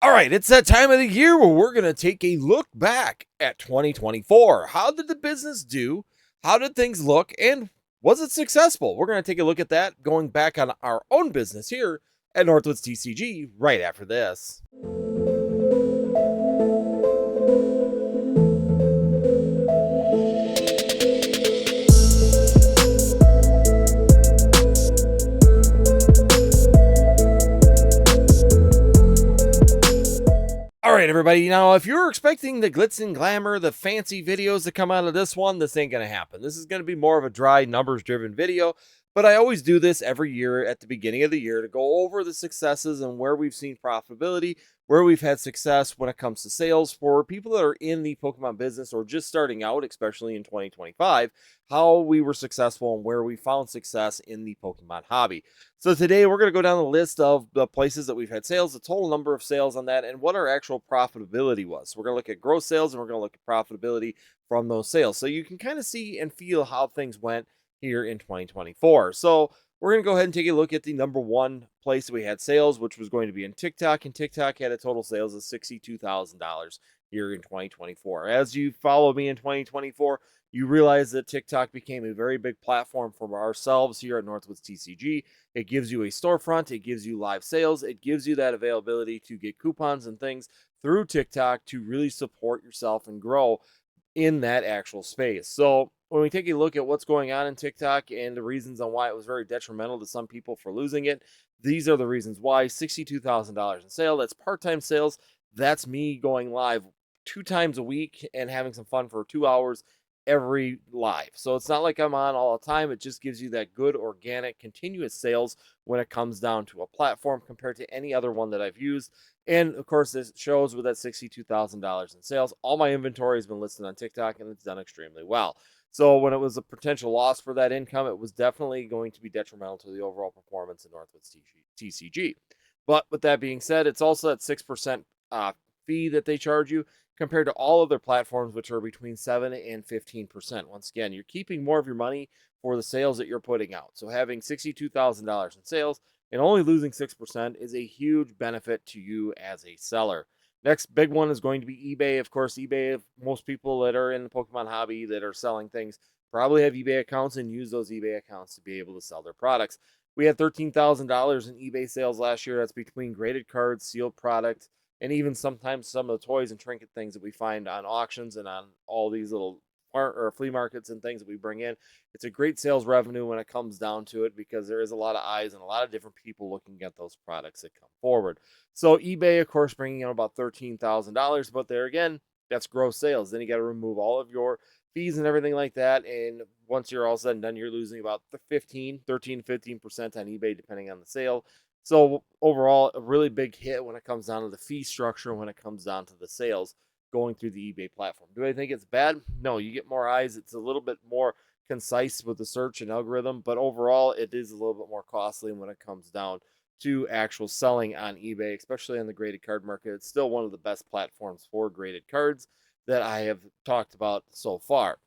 All right, it's that time of the year where we're going to take a look back at 2024. How did the business do? How did things look? And was it successful? We're going to take a look at that going back on our own business here at Northwoods TCG right after this. All right, everybody. Now, if you're expecting the glitz and glamour, the fancy videos that come out of this one, this ain't going to happen. This is going to be more of a dry, numbers driven video. But I always do this every year at the beginning of the year to go over the successes and where we've seen profitability, where we've had success when it comes to sales for people that are in the Pokemon business or just starting out, especially in 2025, how we were successful and where we found success in the Pokemon hobby. So today we're going to go down the list of the places that we've had sales, the total number of sales on that, and what our actual profitability was. So we're going to look at gross sales and we're going to look at profitability from those sales. So you can kind of see and feel how things went here in 2024. So we're going to go ahead and take a look at the number one place that we had sales, which was going to be in TikTok. And TikTok had a total sales of $62,000 here in 2024. As you follow me in 2024, you realize that TikTok became a very big platform for ourselves here at Northwoods TCG. It gives you a storefront, it gives you live sales, it gives you that availability to get coupons and things through TikTok to really support yourself and grow in that actual space. So when we take a look at what's going on in TikTok and the reasons on why it was very detrimental to some people for losing it, these are the reasons why. $62,000 in sale, that's part-time sales. That's me going live 2 times a week and having some fun for 2 hours every live. So it's not like I'm on all the time. It just gives you that good organic continuous sales when it comes down to a platform compared to any other one that I've used. And of course, this shows with that $62,000 in sales. All my inventory has been listed on TikTok and it's done extremely well. So when it was a potential loss for that income, it was definitely going to be detrimental to the overall performance in Northwoods TCG. But with that being said, it's also that 6% fee that they charge you compared to all other platforms, which are between 7 and 15%. Once again, you're keeping more of your money for the sales that you're putting out. So having $62,000 in sales and only losing 6% is a huge benefit to you as a seller. Next big one is going to be eBay. Of course, eBay, most people that are in the Pokemon hobby that are selling things probably have eBay accounts and use those eBay accounts to be able to sell their products. We had $13,000 in eBay sales last year. That's between graded cards, sealed products, and even sometimes some of the toys and trinket things that we find on auctions and on all these little or flea markets and things that we bring in. It's a great sales revenue when it comes down to it because there is a lot of eyes and a lot of different people looking at those products that come forward. So eBay, of course, bringing in about $13,000, but there again, that's gross sales. Then you got to remove all of your fees and everything like that. And once you're all said and done, you're losing about 13 to 15% on eBay, depending on the sale. So overall, a really big hit when it comes down to the fee structure, when it comes down to the sales going through the eBay platform. Do I think it's bad? No, you get more eyes. It's a little bit more concise with the search and algorithm, but overall, it is a little bit more costly when it comes down to actual selling on eBay, especially on the graded card market. It's still one of the best platforms for graded cards that I have talked about so far.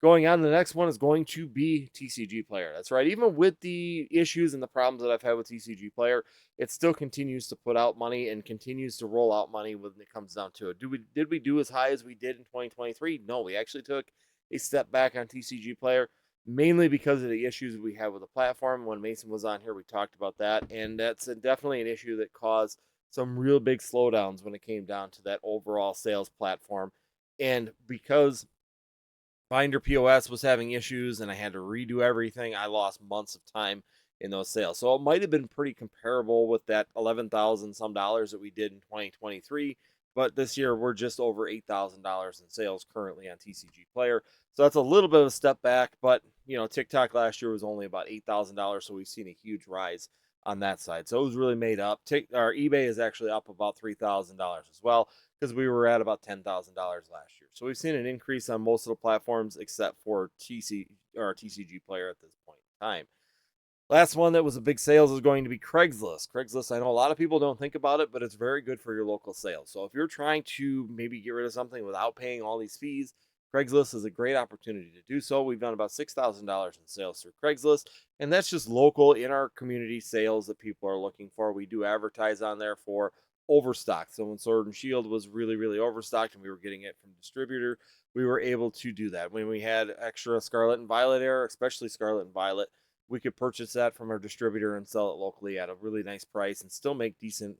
Going on, the next one is going to be TCG Player. That's right. Even with the issues and the problems that I've had with TCG Player, it still continues to put out money and continues to roll out money when it comes down to it. Did we do as high as we did in 2023? No, we actually took a step back on TCG Player, mainly because of the issues we had with the platform. When Mason was on here, we talked about that, and that's definitely an issue that caused some real big slowdowns when it came down to that overall sales platform. And because Binder POS was having issues and I had to redo everything, I lost months of time in those sales. So it might have been pretty comparable with that 11,000 some dollars that we did in 2023, but this year we're just over $8,000 in sales currently on TCG Player. So that's a little bit of a step back, but you know, TikTok last year was only about $8,000, so we've seen a huge rise on that side. So it was really made up. Our eBay is actually up about $3,000 as well, because we were at about $10,000 last year. So we've seen an increase on most of the platforms except for TCG Player at this point in time. Last one that was a big sales is going to be Craigslist. Craigslist, I know a lot of people don't think about it, but it's very good for your local sales. So if you're trying to maybe get rid of something without paying all these fees, Craigslist is a great opportunity to do so. We've done about $6,000 in sales through Craigslist, and that's just local in our community sales that people are looking for. We do advertise on there for overstocked. So when Sword and Shield was really, really overstocked and we were getting it from distributor, we were able to do that. When we had extra Scarlet and Violet Air, especially Scarlet and Violet, we could purchase that from our distributor and sell it locally at a really nice price and still make decent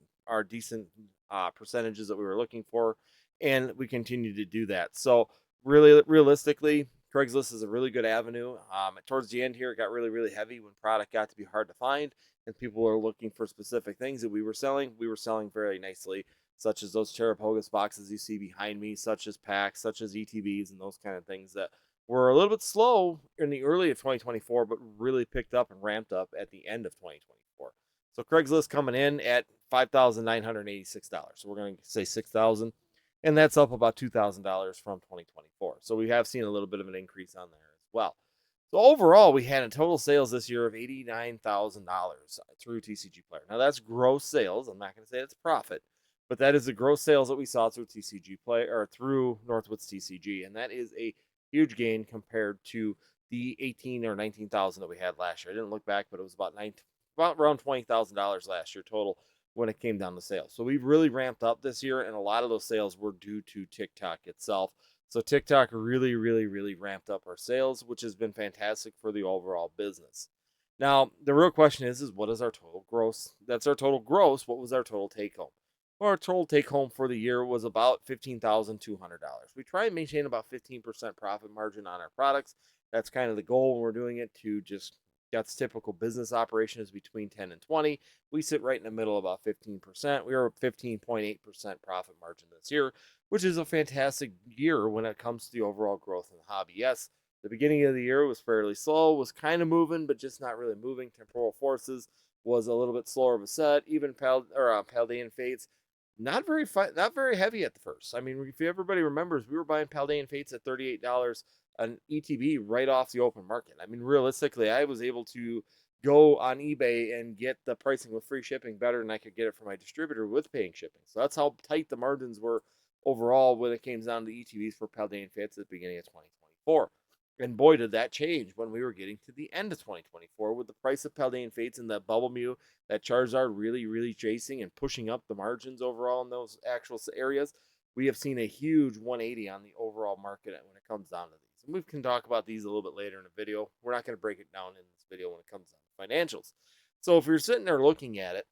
percentages that we were looking for. And we continue to do that. So really, realistically, Craigslist is a really good avenue. Towards the end here, it got really, really heavy when product got to be hard to find and people are looking for specific things that we were selling very nicely, such as those Terrapogas boxes you see behind me, such as packs, such as ETBs, and those kind of things that were a little bit slow in the early of 2024, but really picked up and ramped up at the end of 2024. So Craigslist coming in at $5,986. So we're going to say 6,000, and that's up about $2,000 from 2024. So we have seen a little bit of an increase on there as well. So overall, we had a total sales this year of $89,000 through TCG Player. Now that's gross sales. I'm not going to say it's profit, but that is the gross sales that we saw through TCG Player or through Northwoods TCG, and that is a huge gain compared to the 18 or 19,000 that we had last year. I didn't look back, but it was about around $20,000 last year total when it came down to sales. So we've really ramped up this year, and a lot of those sales were due to TikTok itself. So TikTok really, really, really ramped up our sales, which has been fantastic for the overall business. Now, the real question is what is our total gross? That's our total gross. What was our total take home? Well, our total take home for the year was about $15,200. We try and maintain about 15% profit margin on our products. That's kind of the goal when we're doing it, to just, that's typical business operation is between 10 and 20. We sit right in the middle, about 15%. We are 15.8% profit margin this year, which is a fantastic year when it comes to the overall growth in the hobby. Yes, the beginning of the year was fairly slow, was kind of moving, but just not really moving. Temporal Forces was a little bit slower of a set. Even Paldean Fates, not very heavy at the first. I mean, if everybody remembers, we were buying Paldean Fates at $38 an ETB right off the open market. I mean, realistically, I was able to go on eBay and get the pricing with free shipping better than I could get it from my distributor with paying shipping. So that's how tight the margins were overall when it came down to ETBs for Paldean Fates at the beginning of 2024. And boy, did that change when we were getting to the end of 2024 with the price of Paldean Fates and that Bubble Mew, that Charizard really, really chasing and pushing up the margins overall in those actual areas. We have seen a huge 180 on the overall market when it comes down to these. And we can talk about these a little bit later in the video. We're not going to break it down in this video when it comes down to financials. So if you're sitting there looking at it,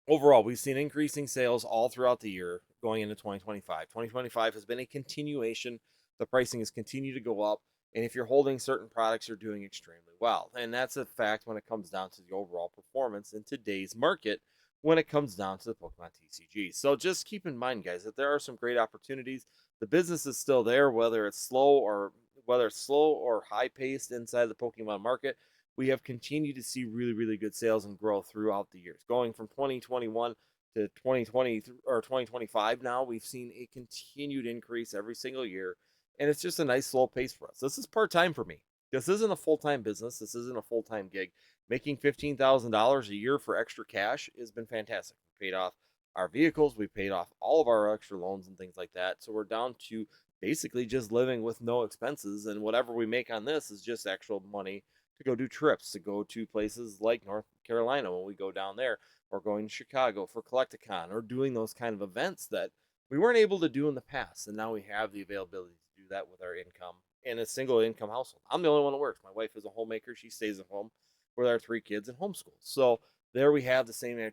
overall, we've seen increasing sales all throughout the year going into 2025. 2025 has been a continuation. The pricing has continued to go up. And if you're holding certain products, you're doing extremely well. And that's a fact when it comes down to the overall performance in today's market when it comes down to the Pokemon TCG. So just keep in mind, guys, that there are some great opportunities. The business is still there, whether it's slow or high paced inside the Pokemon market. We have continued to see really, really good sales and growth throughout the years. Going from 2021 to 2020 or 2025 now, we've seen a continued increase every single year. And it's just a nice slow pace for us. This is part-time for me. This isn't a full-time business. This isn't a full-time gig. Making $15,000 a year for extra cash has been fantastic. We paid off our vehicles. We paid off all of our extra loans and things like that. So we're down to basically just living with no expenses. And whatever we make on this is just actual money to go do trips, to go to places like North Carolina when we go down there, or going to Chicago for Collecticon, or doing those kind of events that we weren't able to do in the past. And now we have the availability to do that with our income in a single income household. I'm the only one that works. My wife is a homemaker. She stays at home with our 3 kids and homeschools. So there we have the same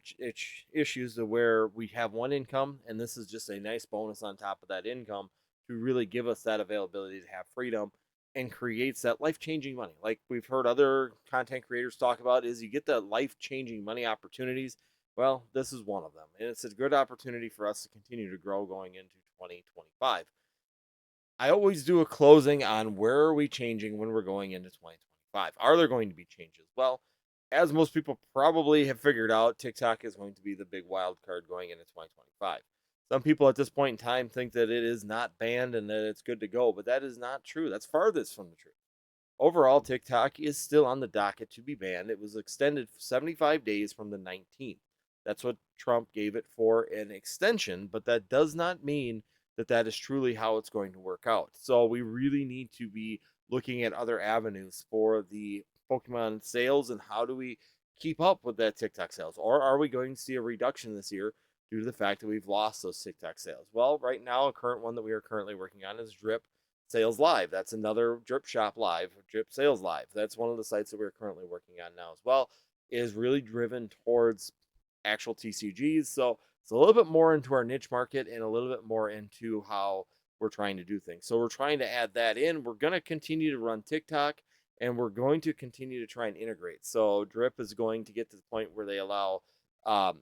issues to where we have one income, and this is just a nice bonus on top of that income to really give us that availability to have freedom and creates that life-changing money. Like we've heard other content creators talk about, is you get the life-changing money opportunities. Well, this is one of them, and it's a good opportunity for us to continue to grow going into 2025. I always do a closing on where are we changing when we're going into 2025. Are there going to be changes? Well, as most people probably have figured out, TikTok is going to be the big wild card going into 2025. Some people at this point in time think that it is not banned and that it's good to go, but that is not true. That's farthest from the truth. Overall, TikTok is still on the docket to be banned. It was extended 75 days from the 19th. That's what Trump gave it for an extension, but that does not mean that that is truly how it's going to work out. So we really need to be looking at other avenues for the Pokemon sales, and how do we keep up with that TikTok sales? Or are we going to see a reduction this year due to the fact that we've lost those TikTok sales. Well, right now, a current one that we are currently working on is Drip Sales Live. That's another Drip Shop Live, Drip Sales Live. That's one of the sites that we're currently working on now as well. It is really driven towards actual TCGs. So it's a little bit more into our niche market and a little bit more into how we're trying to do things. So we're trying to add that in. We're going to continue to run TikTok and we're going to continue to try and integrate. So Drip is going to get to the point where they um,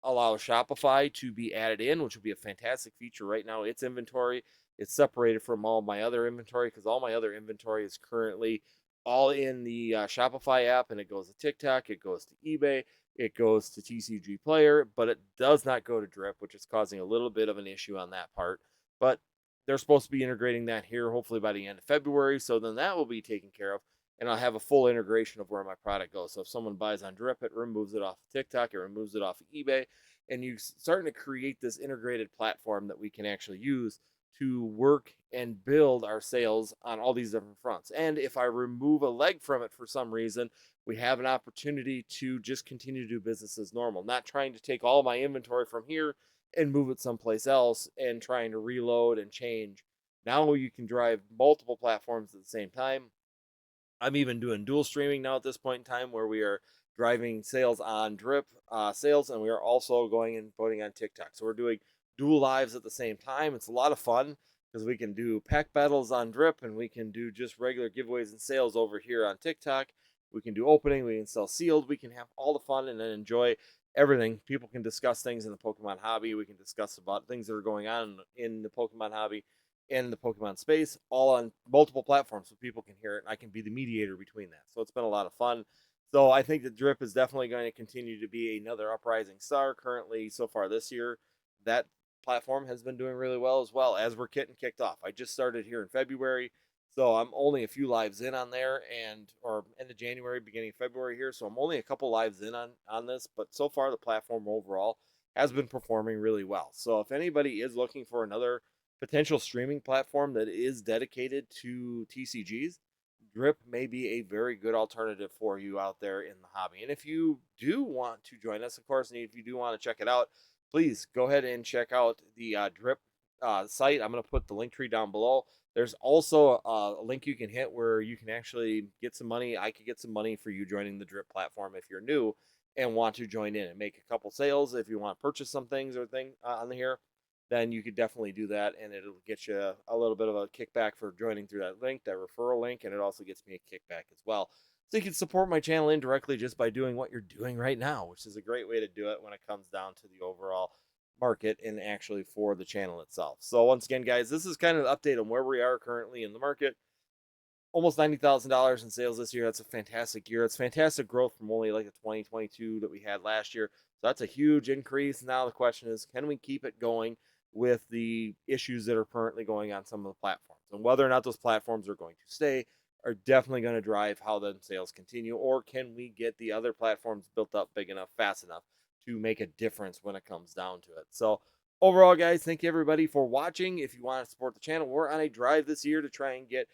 allow Shopify to be added in, which would be a fantastic feature. Right now, its inventory is separated from all my other inventory because all my other inventory is currently all in the Shopify app, and it goes to TikTok, it goes to eBay, it goes to TCG Player, but it does not go to Drip, which is causing a little bit of an issue on that part. But they're supposed to be integrating that here hopefully by the end of February, so then that will be taken care of, and I'll have a full integration of where my product goes. So if someone buys on Drip, it removes it off of TikTok, it removes it off of eBay, and you're starting to create this integrated platform that we can actually use to work and build our sales on all these different fronts. And if I remove a leg from it for some reason, we have an opportunity to just continue to do business as normal, not trying to take all my inventory from here and move it someplace else and trying to reload and change. Now you can drive multiple platforms at the same time. I'm even doing dual streaming now at this point in time where we are driving sales on Drip sales, and we are also going and putting on TikTok. So we're doing dual lives at the same time. It's a lot of fun because we can do pack battles on Drip and we can do just regular giveaways and sales over here on TikTok. We can do opening, we can sell sealed, we can have all the fun and then enjoy everything. People can discuss things in the Pokemon hobby. We can discuss about things that are going on in the Pokemon hobby in the Pokemon space, all on multiple platforms so people can hear it. And I can be the mediator between that. So it's been a lot of fun. So I think the Drip is definitely going to continue to be another uprising star currently so far this year. That platform has been doing really well as we're getting kicked off. I just started here in February. So I'm only a few lives in on there or end of January, beginning of February here. So I'm only a couple lives in on this, but so far the platform overall has been performing really well. So if anybody is looking for another potential streaming platform that is dedicated to TCGs, Drip may be a very good alternative for you out there in the hobby. And if you do want to join us, of course, and if you do want to check it out, please go ahead and check out the Drip site. I'm going to put the link tree down below. There's also a link you can hit where you can actually get some money. I could get some money for you joining the Drip platform if you're new and want to join in and make a couple sales. If you want to purchase some things or thing on here, then you could definitely do that, and it'll get you a little bit of a kickback for joining through that link, that referral link, and it also gets me a kickback as well. So you can support my channel indirectly just by doing what you're doing right now, which is a great way to do it when it comes down to the overall market and actually for the channel itself. So once again, guys, this is kind of an update on where we are currently in the market. Almost $90,000 in sales this year. That's a fantastic year. It's fantastic growth from only like the 2022 that we had last year. So that's a huge increase. Now the question is, can we keep it going with the issues that are currently going on some of the platforms? And whether or not those platforms are going to stay are definitely going to drive how the sales continue, or can we get the other platforms built up big enough, fast enough to make a difference when it comes down to it? So overall, guys, thank you everybody for watching. If you want to support the channel, we're on a drive this year to try and get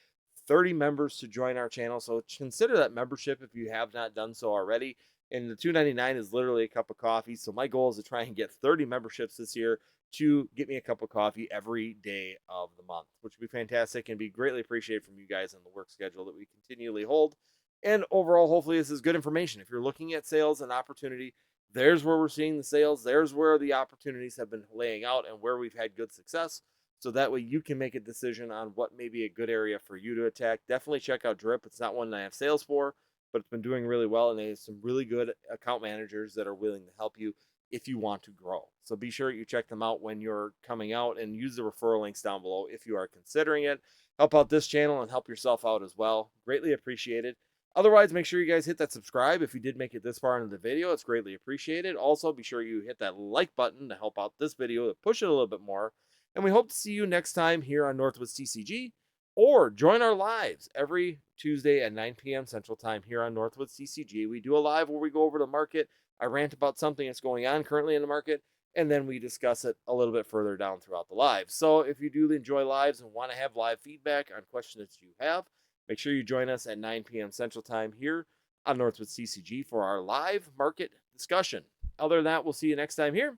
30 members to join our channel. So consider that membership if you have not done so already. And the $2.99 is literally a cup of coffee. So my goal is to try and get 30 memberships this year to get me a cup of coffee every day of the month, which would be fantastic and be greatly appreciated from you guys on the work schedule that we continually hold. And overall, hopefully this is good information. If you're looking at sales and opportunity, there's where we're seeing the sales. There's where the opportunities have been laying out and where we've had good success. So that way you can make a decision on what may be a good area for you to attack. Definitely check out Drip. It's not one I have sales for, but it's been doing really well. And they have some really good account managers that are willing to help you if you want to grow. So be sure you check them out when you're coming out and use the referral links down below if you are considering it. Help out this channel and help yourself out as well. Greatly appreciated. Otherwise, make sure you guys hit that subscribe. If you did make it this far into the video, it's greatly appreciated. Also, be sure you hit that like button to help out this video, to push it a little bit more. And we hope to see you next time here on Northwoods TCG, or join our lives every Tuesday at 9 p.m. Central Time here on Northwoods TCG. We do a live where we go over the market. I rant about something that's going on currently in the market, and then we discuss it a little bit further down throughout the live. So if you do enjoy lives and want to have live feedback on questions that you have, make sure you join us at 9 p.m. Central Time here on Northwoods TCG for our live market discussion. Other than that, we'll see you next time here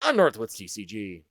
on Northwoods TCG.